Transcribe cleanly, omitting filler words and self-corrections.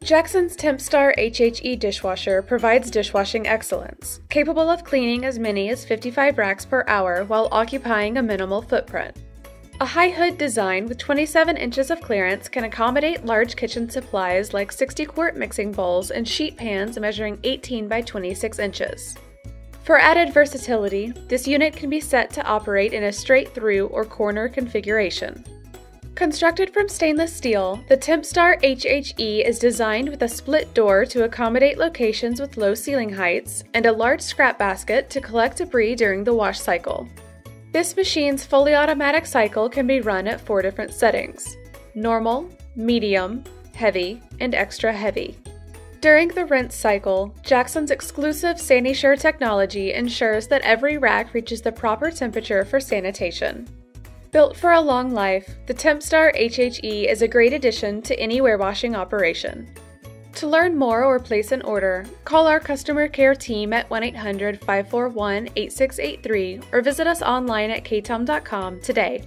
Jackson's TempStar HH-E dishwasher provides dishwashing excellence, capable of cleaning as many as 55 racks per hour while occupying a minimal footprint. A high hood design with 27 inches of clearance can accommodate large kitchen supplies like 60-quart mixing bowls and sheet pans measuring 18 by 26 inches. For added versatility, this unit can be set to operate in a straight-through or corner configuration. Constructed from stainless steel, the TempStar HH-E is designed with a split door to accommodate locations with low ceiling heights and a large scrap basket to collect debris during the wash cycle. This machine's fully automatic cycle can be run at 4 different settings: normal, medium, heavy, and extra heavy. During the rinse cycle, Jackson's exclusive SaniSure technology ensures that every rack reaches the proper temperature for sanitation. Built for a long life, the TempStar HH-E is a great addition to any warewashing operation. To learn more or place an order, call our customer care team at 1-800-541-8683 or visit us online at KaTom.com today.